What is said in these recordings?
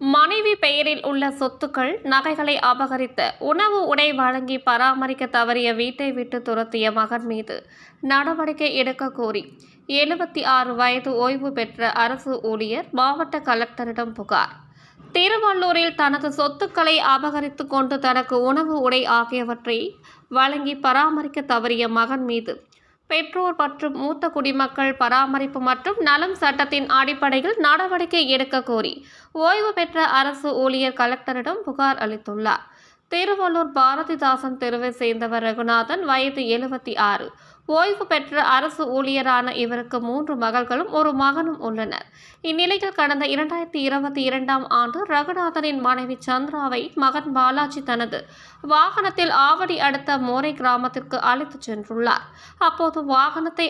மனைவி பெயரில் உள்ள சொத்துக்கள், நகைகளை அபகரித்த, உணவு உடை வழங்கி பராமரிக்க தவறிய வீட்டை விட்டு துரத்திய மகன் மீது நடவடிக்கை எடுக்க கோரி 76 வயது ஓய்வு பெற்ற அரசு ஊழியர் மாவட்ட கலெக்டரிடம் புகார். திருவள்ளூரில் தனது சொத்துக்களை அபகரித்துக் கொண்டு தனக்கு உணவு உடை ஆகியவற்றை வழங்கி பராமரிக்க தவறிய மகன் மீது பெற்றோர் மற்றும் மூத்த குடிமக்கள் பராமரிப்பு மற்றும் நலம் சட்டத்தின் அடிப்படையில் நடவடிக்கை எடுக்க கோரி ஓய்வு பெற்ற அரசு ஊழியர் கலெக்டரிடம் புகார் அளித்துள்ளார். திருவள்ளூர் பாரதிதாசன் தெருவை சேர்ந்தவர் ரகுநாதன், வயது 76, ஓய்வு பெற்ற அரசு ஊழியரான இவருக்கு 3 மகள்களும் ஒரு மகனும் உள்ளனர். இந்நிலையில் கடந்த 2022ஆம் ஆண்டு ரகுநாதனின் மனைவி சந்திராவை மகன் பாலாஜி தனது வாகனத்தில் ஆவடி அடுத்த மோரை கிராமத்திற்கு அழைத்துச் சென்றுள்ளார். அப்போது வாகனத்தை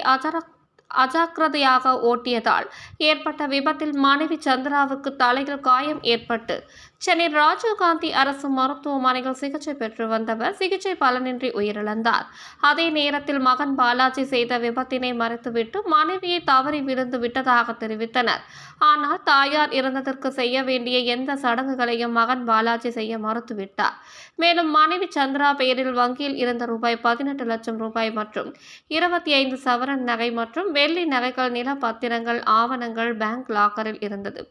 அஜாக்கிரதையாக ஓட்டியதால் ஏற்பட்ட விபத்தில் மனைவி சந்திராவுக்கு தலையில் காயம் ஏற்பட்டு சென்னை ராஜீவ்காந்தி அரசு மருத்துவமனையில் சிகிச்சை பெற்று வந்தவர் சிகிச்சை பலனின்றி உயிரிழந்தார். அதே நேரத்தில் மகன் பாலாஜி செய்த விபத்தினை மறைத்துவிட்டு மனைவியை தவறி விழுந்து விட்டதாக தெரிவித்தனர். ஆனால் தாயார் இறந்ததற்கு செய்ய வேண்டிய எந்த சடங்குகளையும் மகன் பாலாஜி செய்ய மறுத்துவிட்டார். மேலும் மனைவி சந்திரா பெயரில் வங்கியில் இருந்த ₹18 லட்சம் மற்றும் 25 சவரன் நகை மற்றும் வெள்ளி நகைகள், நில பத்திரங்கள், ஆவணங்கள் பேங்க் லாக்கரில் இருந்தது.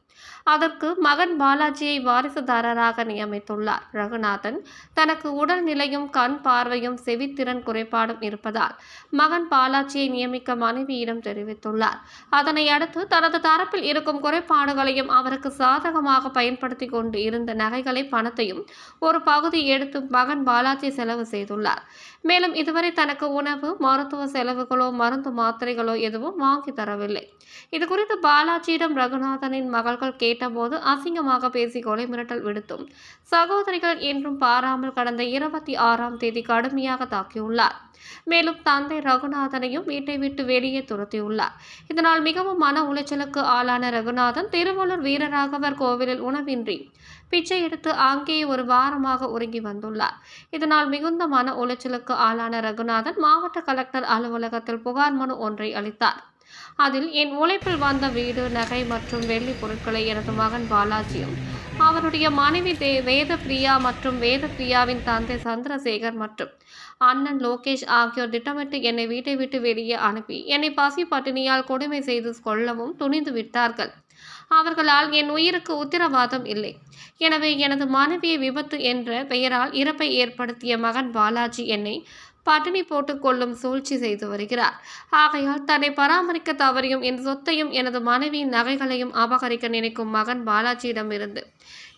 அதற்கு மகன் பாலாஜியை வாரிசுதாரராக நியமித்துள்ளார். ரகுநாதன் தனக்கு உடல் நிலையும் கண் பார்வையும் செவித்திறன் குறைபாடும் இருப்பதால் மகன் பாலாஜியை நியமிக்க மனைவியிடம் தெரிவித்துள்ளார். அதனை அடுத்து தனது தரப்பில் இருக்கும் குறைபாடுகளையும் அவருக்கு சாதகமாக பயன்படுத்தி கொண்டு இருந்த நகைகளை, பணத்தையும் ஒரு பகுதி எடுத்து மகன் பாலாஜி செலவு செய்துள்ளார். மேலும் இதுவரை தனக்கு உணவு, மருத்துவ செலவுகளோ, மருந்து மாத்திரைகளோ எதுவும் வாங்கி தரவில்லை. இதுகுறித்து பாலாஜியிடம் ரகுநாதனின் மகள்கள் கேட்டபோது அசிங்கமாக பேசி கொலை மிரட்டல் விடுத்தும் சகோதரிகள் என்றும் பாராமல் கடந்த 26ஆம் தேதி கடுமையாக தாக்கியுள்ளார். மேலும் தந்தை ரகுநாதனையும் வீட்டை விட்டு வெளியே துரத்தியுள்ளார். இதனால் மிகவும் மன உளைச்சலுக்கு ஆளான ரகுநாதன் திருவள்ளூர் வீரராகவர் கோவிலில் உணவின்றி பிச்சை எடுத்து அங்கேயே ஒரு வாரமாக உறங்கி வந்துள்ளார். இதனால் மிகுந்த மன உளைச்சலுக்கு ஆளான ரகுநாதன் மாவட்ட கலெக்டர் அலுவலகத்தில் புகார் மனு ஒன்றை அளித்தார். அதில் என் உழைப்பில் வந்த வீடு, நகை மற்றும் வெள்ளி பொருட்களை எனது மகன் பாலாஜியும் அவருடைய மனைவி வேதப்பிரியா மற்றும் வேதப்பிரியாவின் தந்தை சந்திரசேகர் மற்றும் அண்ணன் லோகேஷ் ஆகியோர் திட்டமிட்டு என்னை வீட்டை விட்டு வெளியே அனுப்பி என்னை பசி பட்டினியால் கொடுமை செய்து கொள்ளவும் துணிந்து விட்டார்கள். அவர்களால் என் உயிருக்கு உத்தரவாதம் இல்லை. எனவே எனது மனைவியை விபத்து என்ற பெயரால் இறப்பை ஏற்படுத்திய மகன் பாலாஜி என்னை பட்டினி போட்டுக் கொள்ளும் சூழ்ச்சி செய்து வருகிறார். ஆகையால் தன்னை பராமரிக்க தவறியும் என் சொத்தையும் எனது மனைவியின் நகைகளையும் அபகரிக்க நினைக்கும் மகன் பாலாஜியிடமிருந்து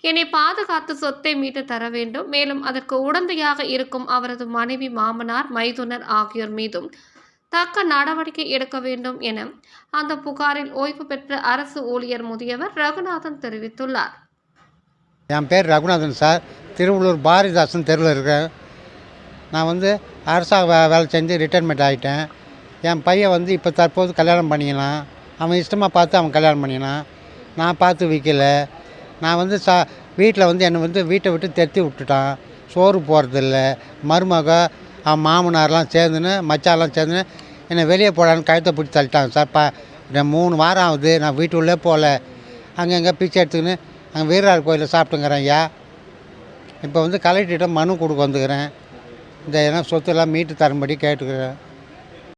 என்னை பாதுகாத்து சொத்தை மீட்டு தர வேண்டும். மேலும் அதற்கு உடந்தையாக இருக்கும் அவரது மனைவி, மாமனார், மைதுனர் ஆகியோர் மீதும் தக்க நடவடிக்கை எடுக்க வேண்டும் என அந்த புகாரில் ஓய்வு பெற்ற அரசு ஊழியர் முதியவர் ரகுநாதன் தெரிவித்துள்ளார். என் பேர் ரகுநாதன் சார். திருவள்ளூர் பாரதிதாசன் தெருவில் இருக்கேன். நான் அரசாங்க வேலை செஞ்சு ரிட்டைர்மெண்ட் ஆகிட்டேன். என் பையன் இப்போ தற்போது கல்யாணம் பண்ணிக்கலாம். அவன் இஷ்டமாக பார்த்து அவன் கல்யாணம் பண்ணினான். நான் பார்த்து வைக்கல. நான் வீட்டில் என்னை வீட்டை விட்டு தெத்தி விட்டுட்டான். சோறு போகிறதில்ல. மருமக, அவன் மாமனார்லாம் சேர்ந்துன்னு, மச்சாலாம் சேர்ந்துன்னு என்னை வெளியே போடான்னு கழுத்தை பிடிச்சி தள்ளிட்டாங்க சார். 3 வாரம் ஆகுது. நான் வீட்டுள்ளே போகல. அங்கங்கே பிச்சை எடுத்துக்கின்னு அங்கே வீரரார் கோயிலில் சாப்பிட்டுங்கிறேன் ஐயா. இப்போ கலெக்டர்கிட்ட மனு கொடுக்க வந்துக்கிறேன். இந்த சொத்தெல்லாம் மீட்டு தரும்படி கேட்டுக்கிறேன்.